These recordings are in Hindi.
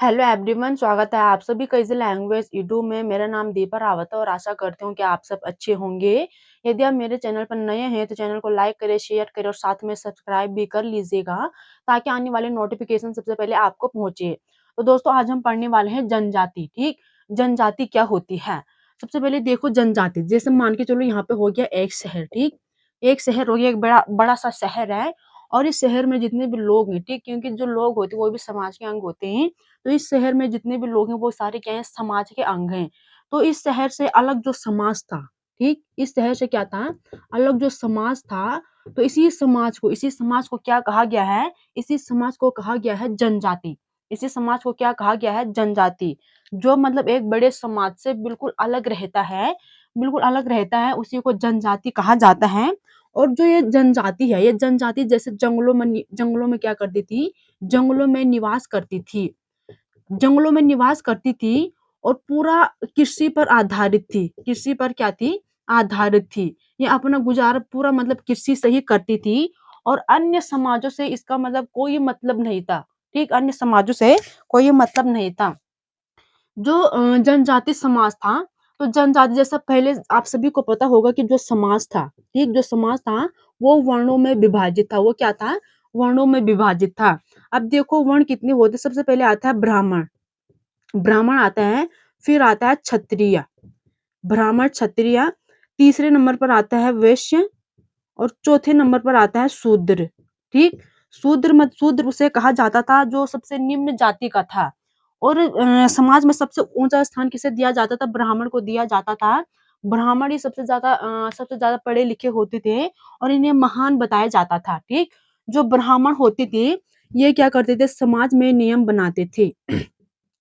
हेलो एवरीवन, स्वागत है आप सभी का इजी लैंग्वेज ईडू में। मेरा नाम दीपा रावत है और आशा करती हूँ कि आप सब अच्छे होंगे। यदि आप मेरे चैनल पर नए हैं तो चैनल को लाइक करें, शेयर करें और साथ में सब्सक्राइब भी कर लीजिएगा ताकि आने वाले नोटिफिकेशन सबसे पहले आपको पहुंचे। तो दोस्तों, आज हम पढ़ने वाले हैं जनजाति। ठीक, जनजाति क्या होती है? सबसे पहले देखो, जनजाति जैसे मान के चलो यहाँ पे हो गया एक शहर। ठीक, एक शहर हो गया, एक बड़ा बड़ा सा शहर है और इस शहर में जितने भी लोग हैं, ठीक, क्योंकि जो लोग होते हैं वो भी समाज के अंग होते हैं। तो इस शहर में जितने भी लोग हैं वो सारे क्या हैं? समाज के अंग हैं। तो इस शहर से अलग जो समाज था, ठीक, इस शहर से क्या था? अलग जो समाज था। तो इसी समाज को क्या कहा गया है? इसी समाज को कहा गया है जनजाति। इसी समाज को क्या कहा गया है? जनजाति। जो मतलब एक बड़े समाज से बिल्कुल अलग रहता है, बिल्कुल अलग रहता है, उसी को जनजाति कहा जाता है। और जो ये जनजाति है, ये जनजाति जैसे जंगलों में क्या करती थी? जंगलों में निवास करती थी। जंगलों में निवास करती थी और पूरा कृषि पर आधारित थी। कृषि पर क्या थी? आधारित थी। ये अपना गुजारा पूरा मतलब कृषि से ही करती थी और अन्य समाजों से इसका मतलब कोई मतलब नहीं था। ठीक, अन्य समाजों से कोई मतलब नहीं था। जो जनजाति समाज था, तो जनजाति जैसा पहले आप सभी को पता होगा कि जो समाज था, ठीक, जो समाज था वो वर्णों में विभाजित था। वो क्या था? वर्णों में विभाजित था। अब देखो वर्ण कितने होते? सबसे पहले आता है ब्राह्मण। ब्राह्मण आता है, फिर आता है क्षत्रिय, ब्राह्मण क्षत्रिय, तीसरे नंबर पर आता है वैश्य और चौथे नंबर पर आता है शूद्र। ठीक, शूद्र उसे कहा जाता था जो सबसे निम्न जाति का था। और समाज में सबसे ऊंचा स्थान किसे दिया जाता था? ब्राह्मण को दिया जाता था। ब्राह्मण ही सबसे ज्यादा पढ़े लिखे होते थे और इन्हें महान बताया जाता था। ठीक, जो ब्राह्मण होते थे ये क्या करते थे? समाज में नियम बनाते थे।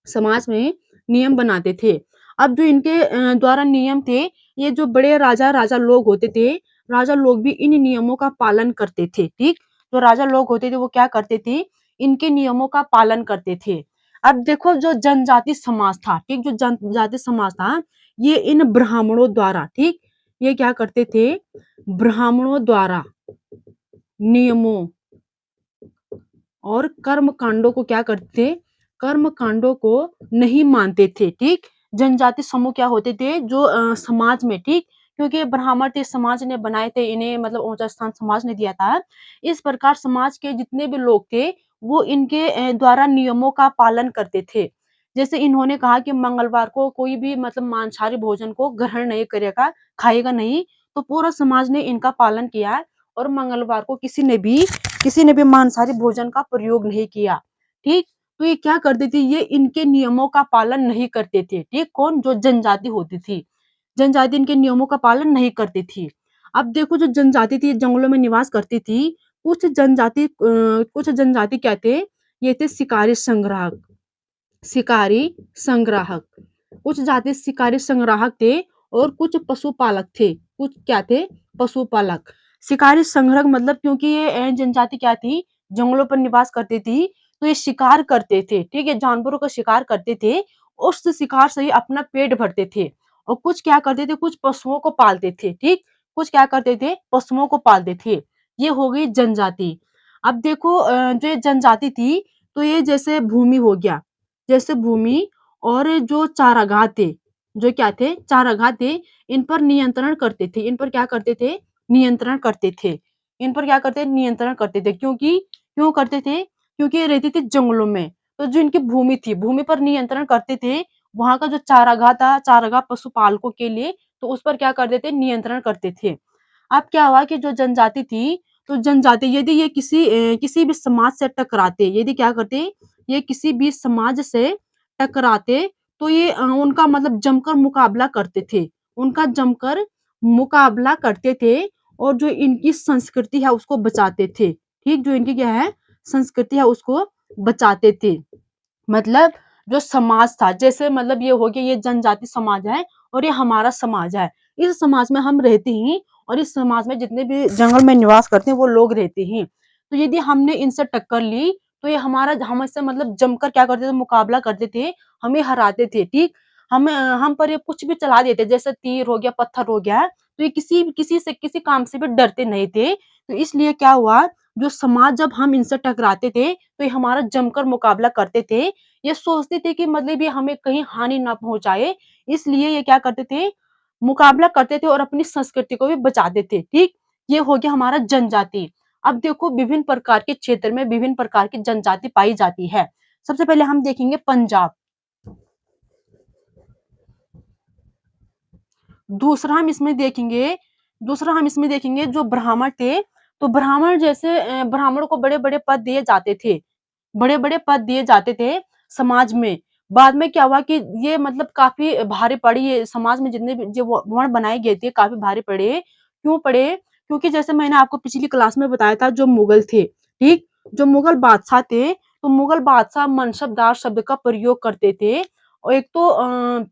समाज में नियम बनाते थे। अब जो इनके द्वारा नियम थे, ये जो बड़े राजा राजा लोग होते थे, राजा लोग भी इन नियमों का पालन करते थे। ठीक, जो राजा लोग होते थे वो क्या करते थे? इनके नियमों का पालन करते थे। अब देखो जो जनजाति समाज था, ठीक, जो जनजाति समाज था, ये इन ब्राह्मणों द्वारा, ठीक, ये क्या करते थे? ब्राह्मणों द्वारा नियमों और कर्म कांडों को क्या करते थे? कर्म कांडों को नहीं मानते थे। ठीक, जनजाति समूह क्या होते थे? जो समाज में, ठीक, क्योंकि ब्राह्मण थे, समाज ने बनाए थे इन्हें, मतलब ऊंचा स्थान समाज ने दिया था। इस प्रकार समाज के जितने भी लोग थे वो इनके द्वारा नियमों का पालन करते थे। जैसे इन्होंने कहा कि मंगलवार को कोई भी मतलब मांसाहारी भोजन को ग्रहण नहीं करेगा, खाएगा नहीं। तो पूरा समाज ने इनका पालन किया और मंगलवार को किसी ने भी मांसाहारी भोजन का प्रयोग नहीं किया। ठीक, तो ये क्या करते थे? ये इनके नियमों का पालन नहीं करते थे। ठीक, कौन? जो जनजाति होती थी, जनजाति इनके नियमों का पालन नहीं करती थी। अब देखो जो जनजाति थी जंगलों में निवास करती थी। कुछ जनजाति क्या थे? ये थे शिकारी संग्राहक। शिकारी संग्राहक, कुछ जाति शिकारी संग्राहक थे और कुछ पशुपालक थे। कुछ क्या थे? पशुपालक। शिकारी संग्रहक मतलब क्योंकि ये जनजाति क्या थी? जंगलों पर निवास करती थी, तो ये शिकार करते थे। ठीक है, जानवरों का शिकार करते थे, उस शिकार से ही अपना पेट भरते थे। और कुछ क्या करते थे? कुछ पशुओं को पालते थे। ठीक, कुछ क्या करते थे? पशुओं को पालते थे। ये हो गई जनजाति। अब देखो जो ये जनजाति थी, तो ये जैसे भूमि हो गया, जैसे भूमि, और जो चारागाह थे, जो क्या थे? चारागाह थे, इन पर नियंत्रण करते थे। इन पर क्या करते थे? नियंत्रण करते थे। इन पर क्या करते? नियंत्रण करते थे। क्यों करते थे? क्योंकि ये रहते थे जंगलों में। तो जो इनकी भूमि थी, भूमि पर नियंत्रण करते थे। वहां का जो चारागाह था, चारागाह पशुपालकों के लिए, तो उस पर क्या करते थे? नियंत्रण करते थे। अब क्या हुआ कि जो जनजाति थी, तो जनजाति यदि ये किसी भी समाज से टकराते, यदि क्या करते? ये किसी भी समाज से टकराते, तो ये उनका मतलब जमकर मुकाबला करते थे। उनका जमकर मुकाबला करते थे और जो इनकी संस्कृति है उसको बचाते थे। ठीक, जो इनकी क्या है? संस्कृति है उसको बचाते थे। मतलब जो समाज था, जैसे मतलब ये हो गया, ये जनजाति समाज है और ये हमारा समाज है। इस समाज में हम रहते हैं और इस समाज में जितने भी जंगल में निवास करते हैं वो लोग रहते हैं। तो यदि हमने इनसे टक्कर ली, तो ये हमारा हमसे मतलब जमकर क्या करते थे? मुकाबला करते थे, हमें हराते थे। ठीक, हम पर ये कुछ भी चला देते, जैसे तीर हो गया, पत्थर हो गया, तो ये किसी काम से भी डरते नहीं थे। तो इसलिए क्या हुआ? जो समाज, जब हम इनसे टकराते थे तो ये हमारा जमकर मुकाबला करते थे। ये सोचते थे कि मतलब ये हमें कहीं हानि ना पहुँचाए, इसलिए ये क्या करते थे, मुकाबला करते थे और अपनी संस्कृति को भी बचाते थे, ठीक? ये हो गया हमारा जनजाति। अब देखो विभिन्न प्रकार के क्षेत्र में विभिन्न प्रकार की जनजाति पाई जाती है। सबसे पहले हम देखेंगे पंजाब। दूसरा हम इसमें देखेंगे दूसरा हम इसमें देखेंगे जो ब्राह्मण थे, तो ब्राह्मण जैसे ब्राह्मणों को बड़े-बड़े पद दिए जाते थे। बड़े-बड़े पद दिए जाते थे समाज में। बाद में क्या हुआ कि ये मतलब काफ़ी भारी पड़ी, ये समाज में जितने भी जो वर्ण बनाए गए थे काफ़ी भारी पड़े। क्यों पड़े? क्योंकि जैसे मैंने आपको पिछली क्लास में बताया था जो मुगल थे, ठीक? जो मुगल बादशाह थे, तो मुगल बादशाह मनसबदार शब्द का प्रयोग करते थे। और एक तो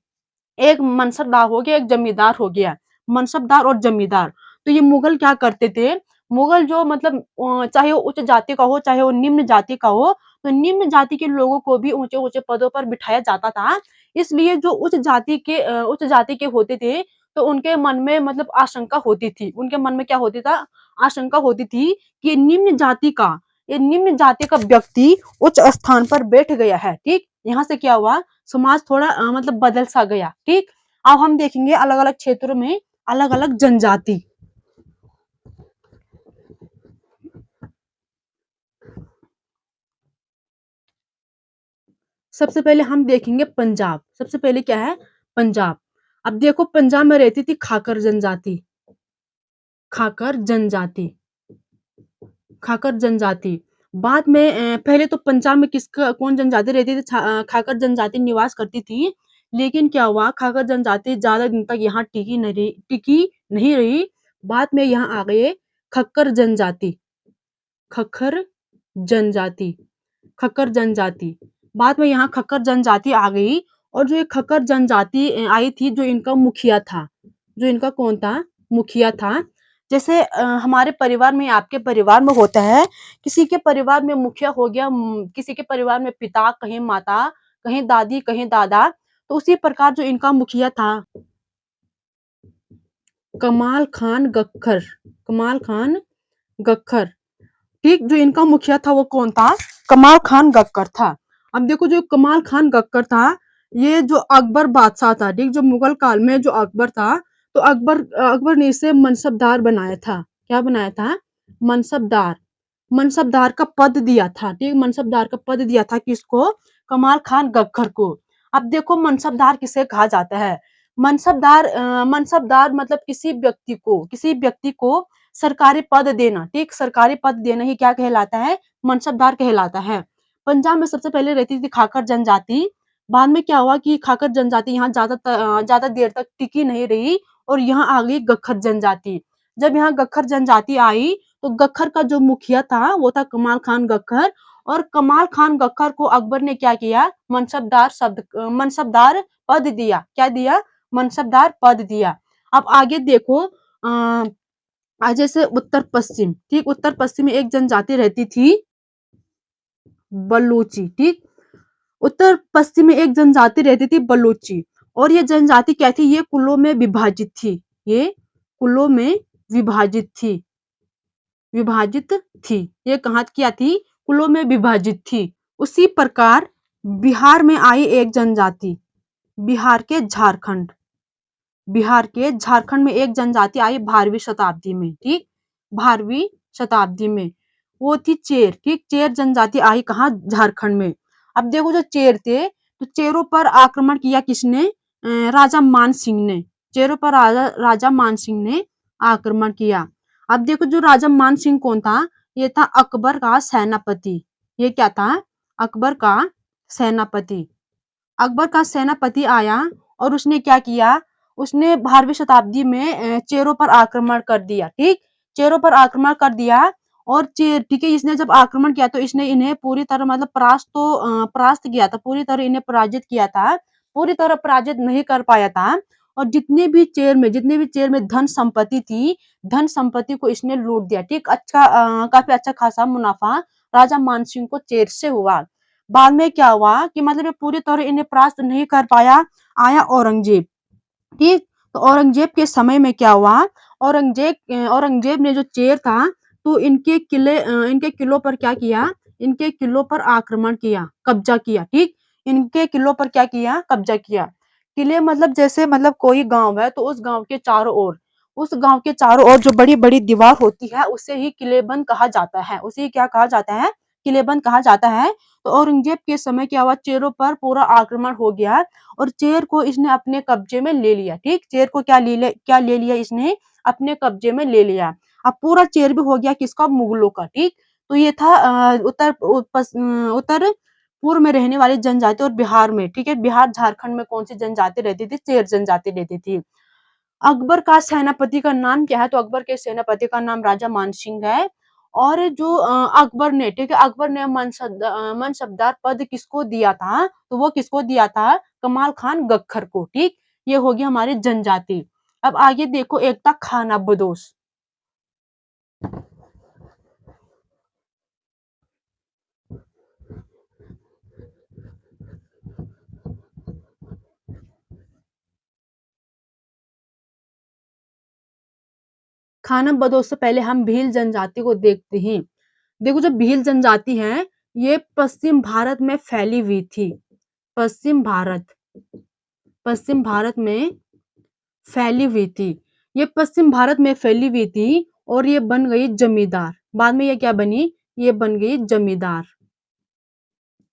एक मनसबदार हो गया, एक जमींदार हो गया। मनसबदार और जमींदार। तो ये मुगल क्या करते थे, मुगल जो मतलब चाहे वो उच्च जाति का हो, चाहे वो निम्न जाति का हो, तो निम्न जाति के लोगों को भी ऊँचे-ऊँचे पदों पर बिठाया जाता था। इसलिए जो उच्च जाति के होते थे, तो उनके मन में मतलब आशंका होती थी। उनके मन में क्या होती था? आशंका होती थी कि ये निम्न जाति का व्यक्ति उच्च स्थान पर बैठ गया है, ठीक? यहाँ से क्या हुआ? समाज थोड़ा मतलब बदल सा गया, ठीक? अब हम देखेंगे अलग-अलग क्षेत्रों में अलग-अलग जनजाति। सबसे पहले हम देखेंगे पंजाब। सबसे पहले क्या है? पंजाब। अब देखो पंजाब में रहती थी खाकर जनजाति। खाकर जनजाति। खाकर जनजाति। बाद में पहले तो पंजाब में किसका कौन जनजाति रहती थी? खाकर जनजाति निवास करती थी। लेकिन क्या हुआ, खाकर जनजाति ज़्यादा दिन तक यहाँ टिकी नहीं रही। बाद में यहाँ आ गए खक्कर जनजाति। खक्खर जनजाति। खक्कर जनजाति। बाद में यहाँ खक्कर जनजाति आ गई, और जो ये खक्कर जनजाति आई थी, जो इनका मुखिया था। जो इनका कौन था? मुखिया था। जैसे हमारे परिवार में, आपके परिवार में होता है, किसी के परिवार में मुखिया हो गया, किसी के परिवार में पिता, कहीं माता, कहीं दादी, कहीं दादा, तो उसी प्रकार जो इनका मुखिया था, कमाल खान गख्खर। कमाल खान गख्खर, ठीक? जो इनका मुखिया था वो कौन था? कमाल खान गक्कर था। अब देखो जो कमाल खान गक्कर था, ये जो अकबर बादशाह था, ठीक? जो मुगल काल में जो अकबर था, तो अकबर ने इसे मनसबदार बनाया था। क्या बनाया था? मनसबदार। मनसबदार का पद दिया था, ठीक? मनसबदार का पद दिया था किसको? कमाल खान गक्खर को। अब देखो मनसबदार किसे कहा जाता है? मनसबदार मतलब किसी व्यक्ति को सरकारी पद देना, ठीक? सरकारी पद देना ही क्या कहलाता है? मनसबदार कहलाता है। पंजाब में सबसे पहले रहती थी खाकर जनजाति। बाद में क्या हुआ कि खाकर जनजाति यहाँ ज़्यादा देर तक टिकी नहीं रही, और यहाँ आ गई गख्खर जनजाति। जब यहाँ गख्खर जनजाति आई, तो गख्खर का जो मुखिया था वो था कमाल खान गख्खर, और कमाल खान गख्खर को अकबर ने क्या किया? मनसबदार पद दिया। क्या दिया? मनसबदार पद दिया। अब आगे देखो, जैसे उत्तर पश्चिम, ठीक? उत्तर पश्चिम में एक जनजाति रहती थी बलूची, ठीक? उत्तर पश्चिम में एक जनजाति रहती थी बलूची, और ये जनजाति क्या थी? ये कुलों में विभाजित थी। ये कुलों में विभाजित थी। विभाजित थी। ये कहाँ क्या थी? कुलों में विभाजित थी। उसी प्रकार बिहार में आई एक जनजाति। बिहार के झारखंड। बिहार के झारखंड में एक जनजाति आई 12वीं शताब्दी में, ठीक? 12वीं शताब्दी में। वो थी चेर, ठीक? चेर जनजाति आई कहाँ? झारखंड में। अब देखो जो चेर थे, तो चेरों पर आक्रमण किया किसने? राजा मान सिंह ने। चेरों पर राजा मान सिंह ने आक्रमण किया। अब देखो जो राजा मान सिंह कौन था? ये था अकबर का सेनापति। ये क्या था? अकबर का सेनापति। अकबर का सेनापति आया, और उसने क्या किया? उसने 12वीं शताब्दी में चेरों पर आक्रमण कर दिया, ठीक? चेरों पर आक्रमण कर दिया, और ठीक है, इसने जब आक्रमण किया तो इसने इन्हें पूरी तरह मतलब परास्त किया था, पूरी तरह इन्हें पराजित किया था। पूरी तरह पराजित नहीं कर पाया था, और जितने भी चेर में धन संपत्ति थी, धन संपत्ति को इसने लूट दिया, ठीक? काफ़ी अच्छा खासा मुनाफ़ा राजा मानसिंह को चेर से हुआ। बाद में क्या हुआ कि मतलब ये पूरी तरह इन्हें परास्त नहीं कर पाया, आया औरंगजेब, ठीक? तो औरंगजेब के समय में क्या हुआ? औरंगजेब ने जो चेर था, तो इनके किलों पर क्या किया? इनके किलों पर आक्रमण किया, कब्जा किया, ठीक? इनके किलों पर क्या किया, कब्जा किया। किले मतलब जैसे मतलब कोई गांव है तो उस गांव के चारों ओर, उस गांव के चारों ओर जो बड़ी बड़ी दीवार होती है उसे ही किलेबंद कहा जाता है, उसे ही क्या कहा जाता है, किलेबंद कहा जाता है। तो औरंगजेब के समय क्या हुआ, चेरों पर पूरा आक्रमण हो गया और चेर को इसने अपने कब्जे में ले लिया। ठीक, चेर को क्या ले लिया इसने, अपने कब्जे में ले लिया। अब पूरा चेर भी हो गया किसका, मुगलों का। ठीक, तो ये था उत्तर पूर्व में रहने वाली जनजाति और बिहार में, ठीक है, बिहार झारखंड में कौन सी जनजाति रहती थी, चेर जनजाति रहती थी। अकबर का सेनापति का नाम क्या है, तो अकबर के सेनापति का नाम राजा मानसिंह है। और जो अकबर ने, ठीक है, अकबर ने मनसबदार पद किसको दिया था, तो वो किसको दिया था, कमाल खान गख्खर को। ठीक, ये होगी हमारी जनजाति। अब आगे देखो, एक था खाना बदोश। खाना बदोश से पहले हम भील जनजाति को देखते हैं। देखो जो भील जनजाति है ये पश्चिम भारत में फैली हुई थी, पश्चिम भारत, पश्चिम भारत में फैली हुई थी। ये पश्चिम भारत में फैली हुई थी और ये बन गई जमींदार। बाद में ये क्या बनी, ये बन गई जमींदार।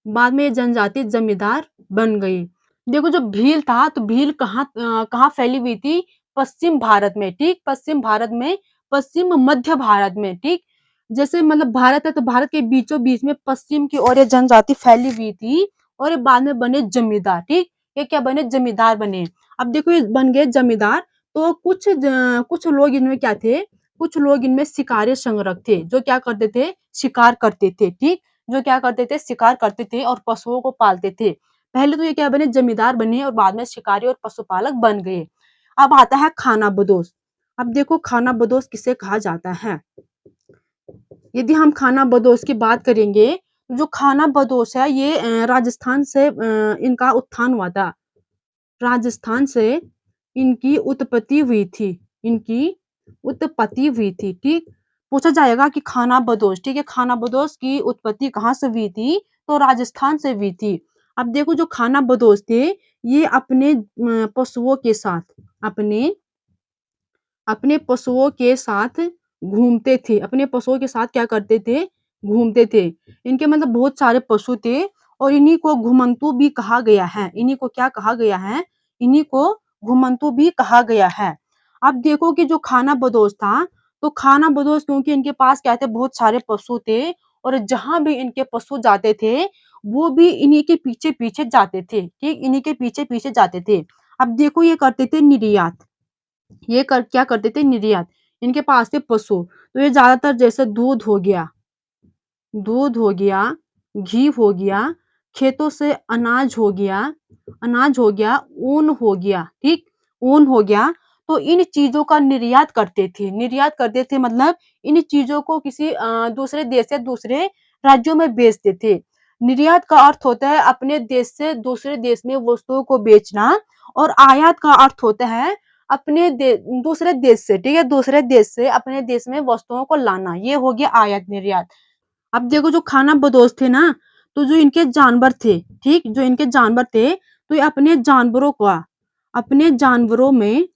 बाद में ये जनजाति जमींदार बन गई। देखो जो भील था तो भील कहाँ फैली हुई थी, पश्चिम भारत में। ठीक, पश्चिम भारत में, पश्चिम मध्य भारत में। ठीक, जैसे मतलब भारत है तो भारत के बीचों बीच में पश्चिम की ओर ये जनजाति फैली हुई थी और ये बाद में बने जमींदार। ठीक, ये क्या बने, जमींदार बने। अब देखो ये बन गए जमींदार, तो कुछ लोग इनमें क्या थे, कुछ लोग इनमें शिकारी संग्रह थे, जो क्या करते थे, शिकार करते थे। ठीक, जो क्या करते थे, शिकार करते थे और पशुओं को पालते थे। पहले तो ये क्या बने, जमींदार बने और बाद में शिकारी और पशुपालक बन गए। अब आता है खाना बदोश। अब देखो खाना बदोश किसे कहा जाता है। यदि हम खाना बदोश की बात करेंगे, जो खाना बदोश है ये राजस्थान से इनका उत्थान हुआ था, राजस्थान से इनकी उत्पत्ति हुई थी, इनकी उत्पत्ति हुई थी। ठीक, पूछा जाएगा कि खाना बदोश, ठीक है, खाना बदोश की उत्पत्ति कहाँ से हुई थी, तो राजस्थान से हुई थी। अब देखो जो खाना बदोश थे ये अपने पशुओं के साथ, अपने अपने पशुओं के साथ घूमते थे, अपने पशुओं के साथ क्या करते थे, घूमते थे। इनके मतलब बहुत सारे पशु थे और इन्हीं को घुमंतु भी कहा गया है, इन्हीं को क्या कहा गया है, इन्हीं को घुमंतु भी कहा गया है। अब देखो कि जो खाना बदोश था, तो खाना बदोश क्योंकि इनके पास क्या थे, बहुत सारे पशु थे और जहां भी इनके पशु जाते थे वो भी इन्हीं के पीछे पीछे जाते थे। ठीक, इन्हीं के पीछे पीछे जाते थे। अब देखो ये करते थे निर्यात, ये क्या करते थे, निर्यात। इनके पास थे पशु, तो ये ज्यादातर जैसे दूध हो गया, दूध हो गया, घी हो गया, खेतों से अनाज हो गया, अनाज हो गया, ऊन हो गया। ठीक, ऊन हो गया, तो इन चीजों का निर्यात करते थे, निर्यात करते थे मतलब इन चीजों को किसी दूसरे देश से दूसरे राज्यों में बेचते थे। निर्यात का अर्थ होता है अपने देश से दूसरे देश में वस्तुओं को बेचना और आयात का अर्थ होता है दूसरे देश से, ठीक है, दूसरे देश से अपने देश में वस्तुओं को लाना, ये हो गया आयात निर्यात। अब देखो जो खाना बदोश थे ना, तो जो इनके जानवर थे, ठीक, जो इनके जानवर थे तो ये अपने जानवरों का, अपने जानवरों में,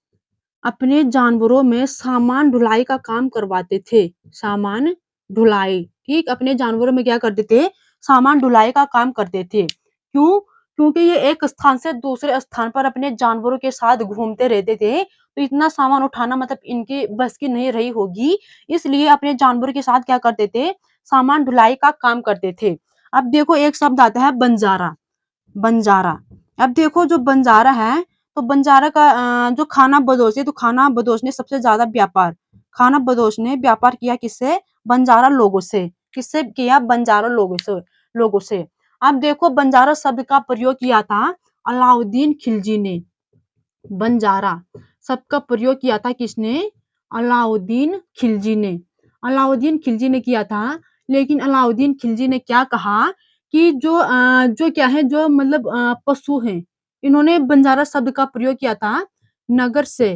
अपने जानवरों में सामान ढुलाई का काम करवाते थे, सामान ढुलाई। ठीक, अपने जानवरों में क्या करते थे, सामान ढुलाई का काम करते थे। क्यों, क्योंकि ये एक स्थान से दूसरे स्थान पर अपने जानवरों के साथ घूमते रहते थे, तो इतना सामान उठाना मतलब इनकी बस की नहीं रही होगी, इसलिए अपने जानवरों के साथ क्या करते थे, सामान ढुलाई का काम करते थे। अब देखो एक शब्द आता है बंजारा, बंजारा। अब देखो जो बंजारा है, तो बंजारा का जो खाना बदोश है, तो खाना बदोश ने सबसे ज्यादा व्यापार, खाना बदोश ने व्यापार किया किससे, बंजारा लोगों से। किससे किया, बंजारा लोगों से, लोगों से। अब देखो बंजारा शब्द का प्रयोग किया था अलाउद्दीन खिलजी ने, बंजारा शब्द का प्रयोग किया था किसने, अलाउद्दीन खिलजी ने, अलाउद्दीन खिलजी ने किया था। लेकिन अलाउद्दीन खिलजी ने क्या कहा कि जो क्या है, जो मतलब पशु हैं, इन्होंने बंजारा शब्द का प्रयोग किया था नगर से,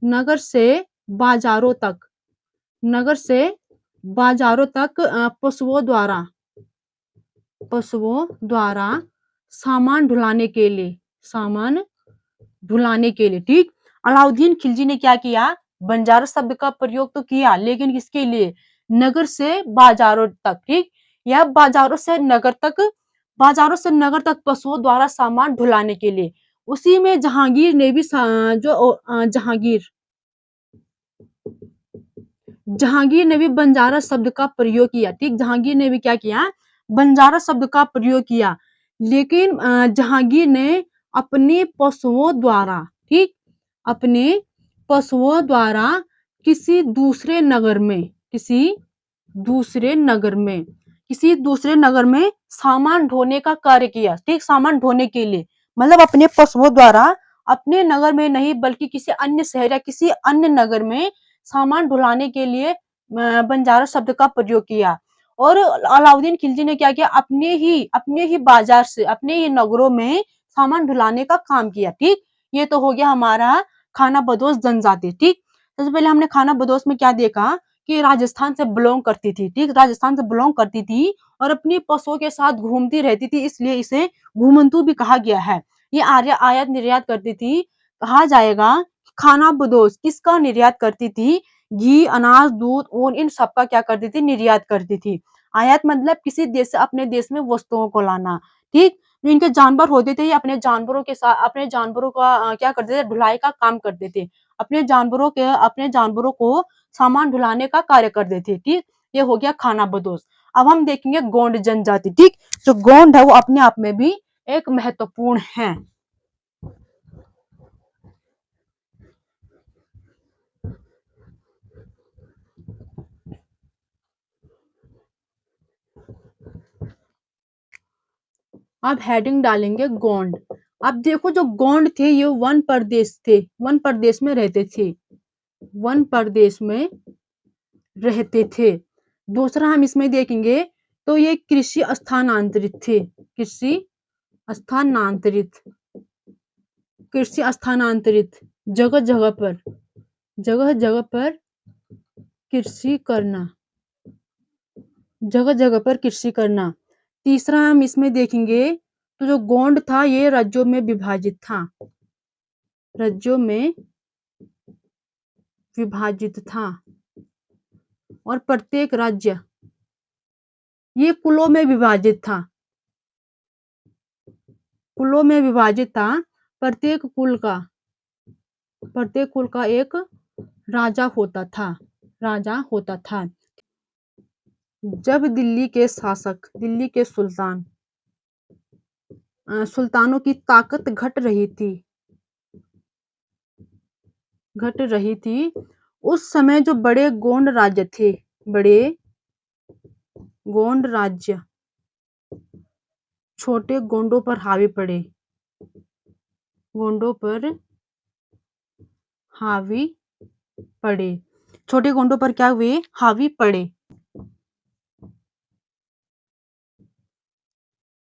नगर से बाजारों तक, नगर से बाजारों तक पशुओं द्वारा, पशुओं द्वारा सामान ढुलाने के लिए, सामान ढुलाने के लिए, ठीक। अलाउद्दीन खिलजी ने क्या किया, बंजारा शब्द का प्रयोग तो किया, लेकिन किसके लिए, नगर से बाजारों तक, ठीक, या बाजारों से नगर तक पशुओं द्वारा सामान ढुलाने के लिए। उसी में जहांगीर ने भी जहांगीर ने भी बंजारा शब्द का प्रयोग किया, ठीक, जहांगीर ने भी क्या किया, बंजारा शब्द का प्रयोग किया, लेकिन जहांगीर ने अपने पशुओं द्वारा, ठीक, अपने पशुओं द्वारा किसी दूसरे नगर में, दूसरे नगर में किसी दूसरे नगर में सामान ढोने का कार्य किया, ठीक, सामान ढोने के लिए, मतलब अपने पशुओं द्वारा अपने नगर में नहीं बल्कि किसी अन्य शहर या किसी अन्य नगर में सामान ढुलाने के लिए बंजारा शब्द का प्रयोग किया। और अलाउद्दीन खिलजी ने क्या किया, अपने ही बाजार से, अपने ही नगरों में सामान ढुलाने का काम किया, ठीक। ये तो हो गया हमारा खाना बदोश जनजाति, ठीक। सबसे पहले हमने खाना बदोश में क्या देखा कि राजस्थान से बिलोंग करती थी, ठीक, राजस्थान से बिलोंग करती थी और अपनी पशुओं के साथ घूमती रहती थी, इसलिए इसे घूमंतू भी कहा गया है। ये आयात निर्यात करती थी, कहा जाएगा खाना बदोश किसका निर्यात करती थी, घी, अनाज, दूध, ऊन, इन सब का क्या करती थी, निर्यात करती थी। आयात मतलब किसी देश से अपने देश में वस्तुओं को लाना, ठीक। जो इनके जानवर होते थे, ये अपने जानवरों का क्या करते थे, ढुलाई का काम करते थे, अपने जानवरों को सामान ढुलाने का कार्य करते थे, ठीक। ये हो गया खाना बदोश। अब हम देखेंगे गोंड जनजाति, ठीक। जो गोंड है वो अपने आप में भी एक महत्वपूर्ण है। अब हेडिंग डालेंगे गोंड। अब देखो जो गोंड थे ये वन प्रदेश में रहते थे, वन प्रदेश में रहते थे। दूसरा हम इसमें देखेंगे तो ये स्थानांतरित कृषि स्थानांतरित जगह जगह पर कृषि करना, जगह जगह पर कृषि करना। तीसरा हम इसमें देखेंगे तो जो गोंड था ये राज्यों में विभाजित था, राज्यों में विभाजित था और प्रत्येक राज्य ये कुलों में विभाजित था, कुलों में विभाजित था। प्रत्येक कुल का एक राजा होता था। जब दिल्ली के सुल्तानों की ताकत घट रही थी, उस समय जो बड़े गोंड राज्य छोटे गोंडों पर हावी पड़े, छोटे गोंडों पर क्या हुए, हावी पड़े।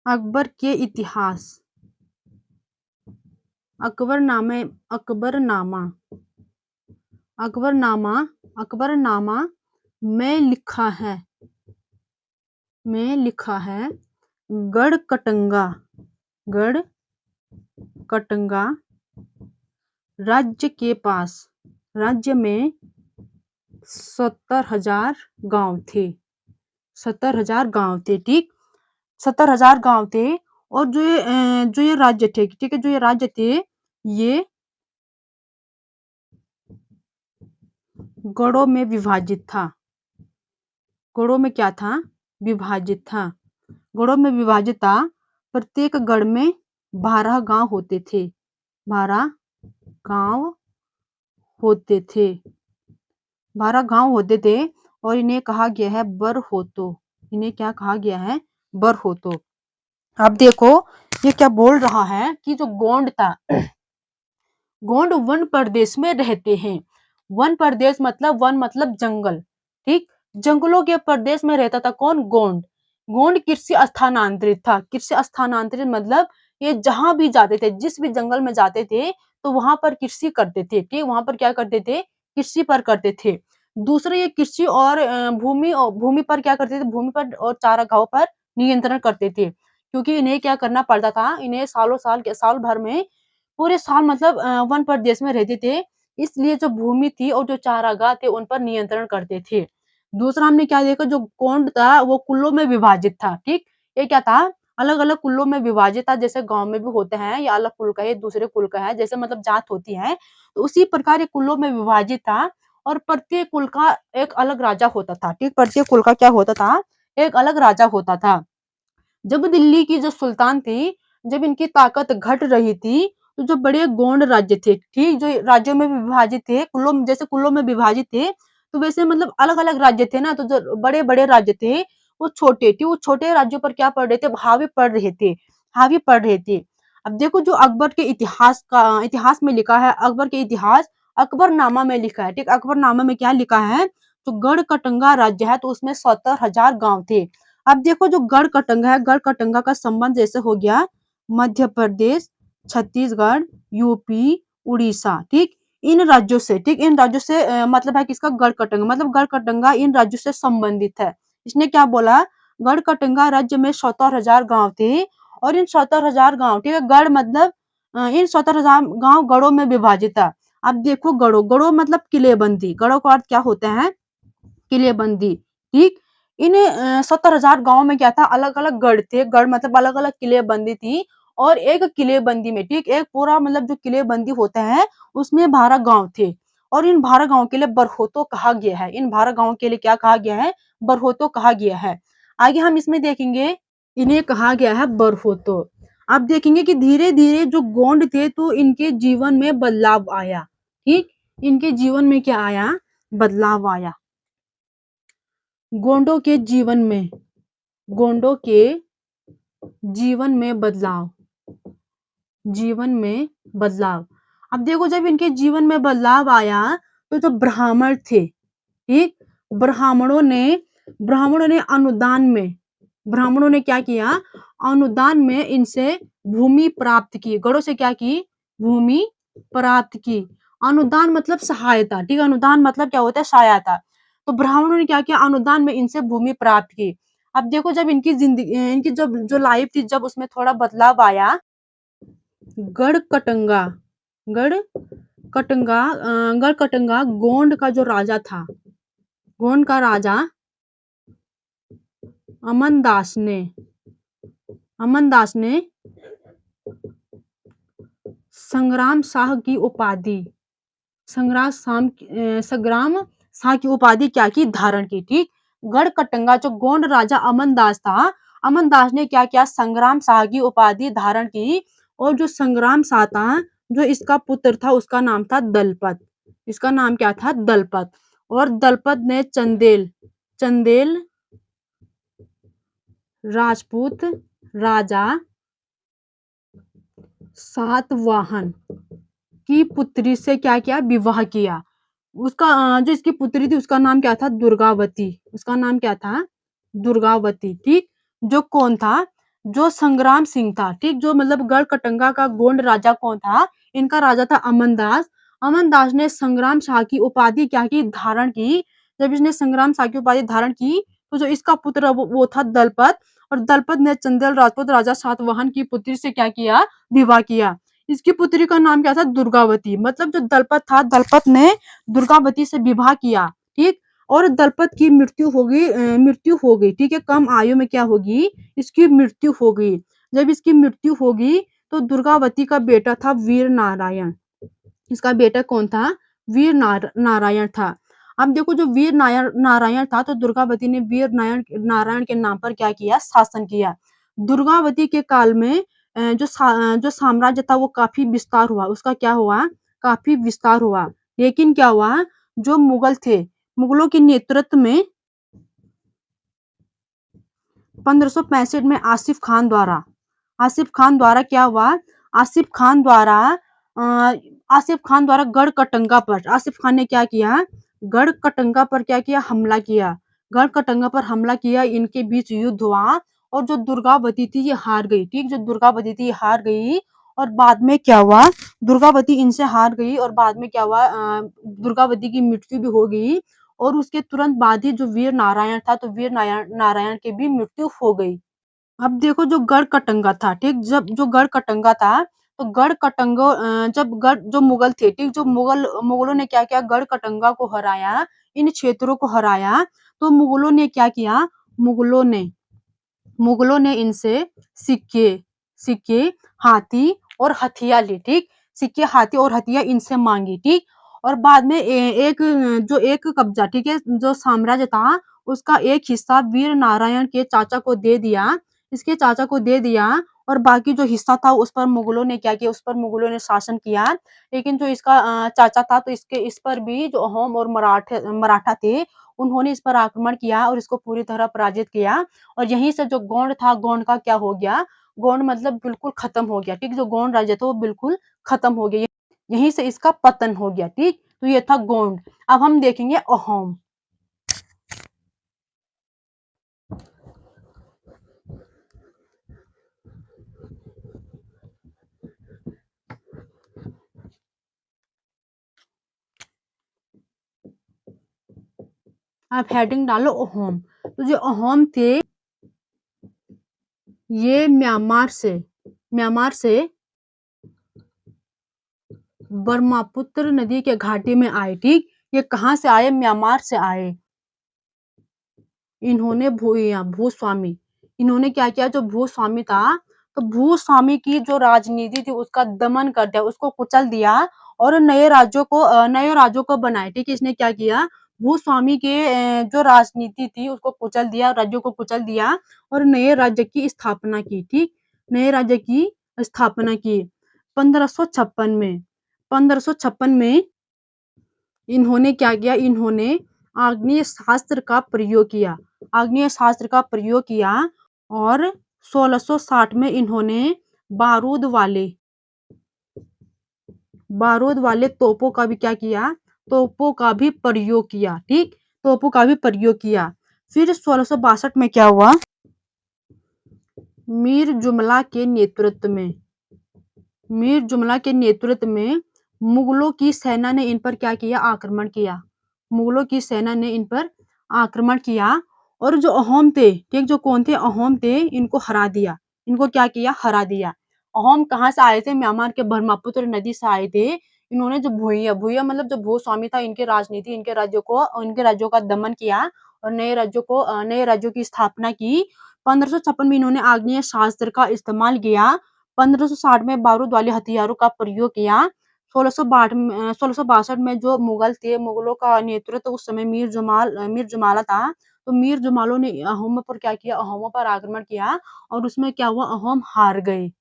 अकबर के इतिहास, अकबरनामा में लिखा है गढ़ कटंगा राज्य में 70,000 गांव थे, 70,000 गांव थे, ठीक, 70,000 गांव थे। और जो ये राज्य थे, ठीक है, जो ये राज्य थे ये गढ़ों में विभाजित था, गढ़ों में क्या था, विभाजित था, गढ़ों में विभाजित था। प्रत्येक गढ़ में 12 गांव होते थे, 12 गांव होते थे, 12 गांव होते थे। और इन्हें कहा गया है बरहोतो, इन्हें क्या कहा गया है, बरहोतो। अब देखो ये क्या बोल रहा है कि जो गोंड था, गोंड वन प्रदेश में रहते हैं। वन प्रदेश मतलब वन मतलब जंगल, ठीक, जंगलों के प्रदेश में रहता था कौन, गोंड। गोंड कृषि स्थानांतरित था, कृषि स्थानांतरित मतलब ये जहां भी जाते थे, जिस भी जंगल में जाते थे तो वहां पर कृषि करते थे, ठीक, वहां पर क्या करते थे, कृषि पर करते थे। दूसरे ये कृषि और भूमि पर क्या करते थे, भूमि पर और चारागाहों पर नियंत्रण करते थे। क्योंकि इन्हें क्या करना पड़ता था, इन्हें साल भर में पूरे साल मतलब वन प्रदेश में रहते थे, इसलिए जो भूमि थी और जो चारागाह थे उन पर नियंत्रण करते थे। दूसरा हमने क्या देखा, जो गोंड था वो कुलों में विभाजित था, ठीक? ये क्या था, अलग-अलग कुलों में विभाजित था, जैसे गाँव में भी होते हैं, या अलग कुल का है, दूसरे कुल का है, जैसे मतलब जात होती है, तो उसी प्रकार ये कुलों में विभाजित था और प्रत्येक कुल का एक अलग राजा होता था, ठीक? प्रत्येक कुल का क्या होता था, एक अलग राजा होता था। जब दिल्ली की जो सुल्तान थी, जब इनकी ताकत घट रही थी, तो जो बड़े गोंड राज्य थे, ठीक? जो राज्यों में विभाजित थे, कुलों में विभाजित थे, तो वैसे मतलब अलग-अलग राज्य थे ना, तो जो बड़े-बड़े राज्य थे, वो छोटे थे। वो छोटे राज्यों पर क्या पड़ रहे थे? हावी पड़ रहे थे। अब देखो जो अकबर के इतिहास में लिखा है, अकबर के इतिहास, अकबरनामा में लिखा है, ठीक? अकबरनामा में क्या लिखा है? तो गढ़कटंगा राज्य है, तो उसमें 70,000 गाँव थे। अब देखो जो गढ़कटंगा है, गढ़कटंगा का संबंध जैसे हो गया मध्य प्रदेश, छत्तीसगढ़, यूपी, उड़ीसा, ठीक? इन राज्यों से, ठीक? इन राज्यों से मतलब है किसका, गढ़कटंगा, मतलब गढ़कटंगा इन राज्यों से संबंधित है। इसने क्या बोला, गढ़कटंगा राज्य में 70,000 गाँव थे और इन 70,000 गाँव, ठीक है? गढ़ मतलब इन 70,000 गाँव गढ़ों में विभाजित था। अब देखो गढ़ों मतलब किलेबंदी, गढ़ों का अर्थ क्या होता है? किलेबंदी, ठीक? इन 70,000 गाँव में क्या था, अलग-अलग गढ़ थे, गढ़ मतलब अलग-अलग किलेबंदी थी और एक किलेबंदी में, ठीक? एक पूरा मतलब जो किलेबंदी होता है, उसमें 12 गाँव थे और इन 12 गाँव के लिए बरहोतो कहा गया है। इन 12 गाँव के लिए क्या कहा गया है? बरहोतो कहा गया है। आगे हम इसमें देखेंगे, इन्हें कहा गया है बरहोतो। आप देखेंगे कि धीरे-धीरे जो गोंड थे, तो इनके जीवन में बदलाव आया, ठीक? इनके जीवन में क्या आया? बदलाव आया। गोंडों के जीवन में गोंडों के जीवन में बदलाव जीवन में बदलाव। अब देखो जब इनके जीवन में बदलाव आया, तो जो ब्राह्मण थे, ठीक? ब्राह्मणों ने ब्राह्मणों ने अनुदान में ब्राह्मणों ने क्या किया? अनुदान में इनसे भूमि प्राप्त की। गढ़ों से क्या की? भूमि प्राप्त की। अनुदान मतलब सहायता, ठीक है? अनुदान मतलब क्या होता है? सहायता। तो ब्राह्मणों ने क्या किया? अनुदान में इनसे भूमि प्राप्त की। अब देखो जब इनकी जब जो लाइफ थी, जब उसमें थोड़ा बदलाव आया, गढ़कटंगा गढ़कटंगा गोंड का जो राजा था, गोंड का राजा अमनदास ने अमनदास ने संग्राम शाह की उपाधि संग्राम शाह की उपाधि क्या की? धारण की, ठीक? गढ़कटंगा जो गोंड राजा अमनदास था, अमनदास ने क्या किया? संग्राम शाह की उपाधि धारण की और जो संग्राम शाह था, जो इसका पुत्र था, उसका नाम था दलपत। इसका नाम क्या था? दलपत। और दलपत ने चंदेल राजपूत राजा सातवाहन की पुत्री से क्या किया? विवाह किया। उसका जो इसकी पुत्री थी, उसका नाम क्या था? दुर्गावती। उसका नाम क्या था? दुर्गावती, ठीक? जो कौन था? जो संग्राम सिंह था, ठीक? जो मतलब गढ़कटंगा का गोंड राजा कौन था? इनका राजा था अमनदास। अमनदास ने संग्राम शाह की उपाधि क्या की? धारण की। जब इसने संग्राम शाह की उपाधि धारण की, तो जो इसका पुत्र वो था दलपत और दलपत ने चंदेल राजपूत राजा सातवाहन की पुत्री से क्या किया? विवाह किया। इसकी पुत्री का नाम क्या था? दुर्गावती। मतलब जो दलपत था, दलपत ने दुर्गावती से विवाह किया, ठीक? और दलपत की मृत्यु हो गई, ठीक है? कम आयु में क्या होगी? इसकी मृत्यु हो गई। जब इसकी मृत्यु होगी, तो दुर्गावती का बेटा था वीर नारायण। इसका बेटा कौन था? नारायण था। अब देखो जो नारायण था, तो दुर्गावती ने नारायण के नाम पर क्या किया? शासन किया। दुर्गावती के काल में जो साम्राज्य था, वो काफी विस्तार हुआ। उसका क्या हुआ? काफी विस्तार हुआ। लेकिन क्या हुआ? जो मुगल थे, मुगलों के नेतृत्व में 1565 में आसिफ खान द्वारा क्या हुआ? आसिफ खान द्वारा अ, आसिफ खान द्वारा आसिफ खान ने क्या किया? गढ़कटंगा पर क्या किया? हमला किया। गढ़कटंगा पर हमला किया, इनके बीच युद्ध हुआ और जो दुर्गावती थी ये हार गई, ठीक? जो दुर्गावती थी ये हार गई और बाद में क्या हुआ? दुर्गावती इनसे हार गई और बाद में क्या हुआ? दुर्गावती की मृत्यु भी हो गई और उसके तुरंत बाद ही जो वीर नारायण था, तो वीर नारायण की भी मृत्यु हो गई। अब देखो जो गढ़-कटंगा था, ठीक? जब जो गढ़-कटंगा था, तो जब गढ़ जो मुगल थे, ठीक? जो मुगलों ने क्या किया, गढ़-कटंगा को हराया, इन क्षेत्रों को हराया, तो मुगलों ने क्या किया, मुगलों ने मुगलों ने इनसे सिक्के सिक्के, हाथी और हथियार ली, ठीक? सिक्के, हाथी और हथियार इनसे माँगी, ठीक? और बाद में एक कब्ज़ा, ठीक है? जो साम्राज्य था, उसका एक हिस्सा वीर नारायण के चाचा को दे दिया, इसके चाचा को दे दिया और बाकी जो हिस्सा था उस पर मुगलों ने क्या किया, उस पर मुगलों ने शासन किया। लेकिन जो इसका चाचा था तो इस पर भी जो अहोम और मराठा थे, उन्होंने इस पर आक्रमण किया और इसको पूरी तरह पराजित किया। और यहीं से जो गोंड था, गोंड का क्या हो गया, गोंड मतलब बिल्कुल खत्म हो गया, ठीक? जो गोंड राज्य था वो बिल्कुल खत्म हो गया। यहीं से इसका पतन हो गया, ठीक? तो ये था गोंड। अब हम देखेंगे अहोम। आप हेडिंग डालो अहोम। तो जो अहोम थे, ये म्यांमार से ब्रह्मपुत्र नदी के घाटी में आए, ठीक? ये कहाँ से आए? म्यांमार से आए। इन्होंने भूस्वामी इन्होंने क्या किया, जो भूस्वामी था, तो भूस्वामी की जो राजनीति थी उसका दमन कर दिया, उसको कुचल दिया और नए राज्यों को बनाए, ठीक है? इसने क्या किया, भूस्वामी के जो राजनीति थी उसको कुचल दिया, राज्यों को कुचल दिया और नए राज्य की स्थापना की, ठीक? नए राज्य की स्थापना की। 1556 में 1556 में इन्होंने क्या किया, इन्होंने आग्नेय शास्त्र का प्रयोग किया, आग्नेय शास्त्र का प्रयोग किया और 1660 में इन्होंने बारूद वाले बारूद वाले तोपों का भी क्या किया, तोपों का भी प्रयोग किया, ठीक? तोपों का भी प्रयोग किया। फिर 1662 में क्या हुआ, मीर जुमला के नेतृत्व में मीर जुमला के नेतृत्व में मुगलों की सेना ने इन पर क्या किया, आक्रमण किया। मुगलों की सेना ने इन पर आक्रमण किया और जो अहोम थे, ठीक? जो कौन थे? अहोम थे, इनको हरा दिया। इनको क्या किया? हरा दिया। अहोम कहाँ से आए थे? म्यांमार के ब्रह्मपुत्र नदी से आए थे। इन्होंने जो भूया मतलब जो भूस्वामी था, इनकी राजनीति, इनके राज्यों का दमन किया और नए राज्यों की स्थापना की। 1556 में इन्होंने आग्नेय शास्त्र का इस्तेमाल किया। 1560 में बारूद वाले हथियारों का प्रयोग किया। 1662 में जो मुगल थे, मुगलों का नेतृत्व उस समय मीर जुमाला था। तो मीर जुमालों ने अहोमों पर क्या किया, अहोमों पर आक्रमण किया और उसमें क्या हुआ, अहोम हार गए।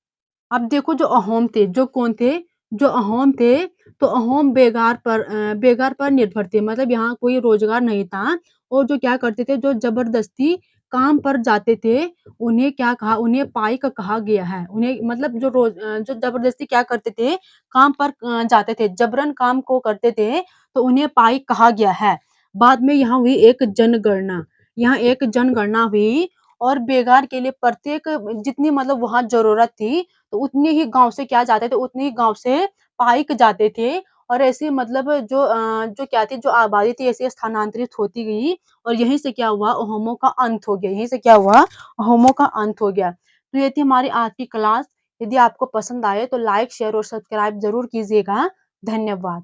अब देखो जो अहोम थे, जो कौन थे? जो अहोम थे, तो अहोम बेगार पर निर्भर थे, मतलब यहाँ कोई रोजगार नहीं था और जो क्या करते थे, जो जबरदस्ती काम पर जाते थे, उन्हें क्या कहा, उन्हें पाइक कहा गया है। उन्हें मतलब जो जबरदस्ती क्या करते थे, काम पर जाते थे, जबरन काम को करते थे, तो उन्हें पाइक कहा गया है। बाद में यहाँ एक जनगणना हुई और बेगार के लिए प्रत्येक जितनी मतलब वहाँ ज़रूरत थी, तो उतने ही गाँव से क्या जाते थे, उतने ही गाँव से पाइक जाते थे और ऐसे मतलब जो क्या थी, जो आबादी थी ऐसे स्थानांतरित होती गई और यहीं से क्या हुआ, अहोमों का अंत हो गया। यहीं से क्या हुआ, अहोमों का अंत हो गया। तो ये थी हमारी आज की क्लास। यदि आपको पसंद आए तो लाइक, शेयर और सब्सक्राइब ज़रूर कीजिएगा। धन्यवाद।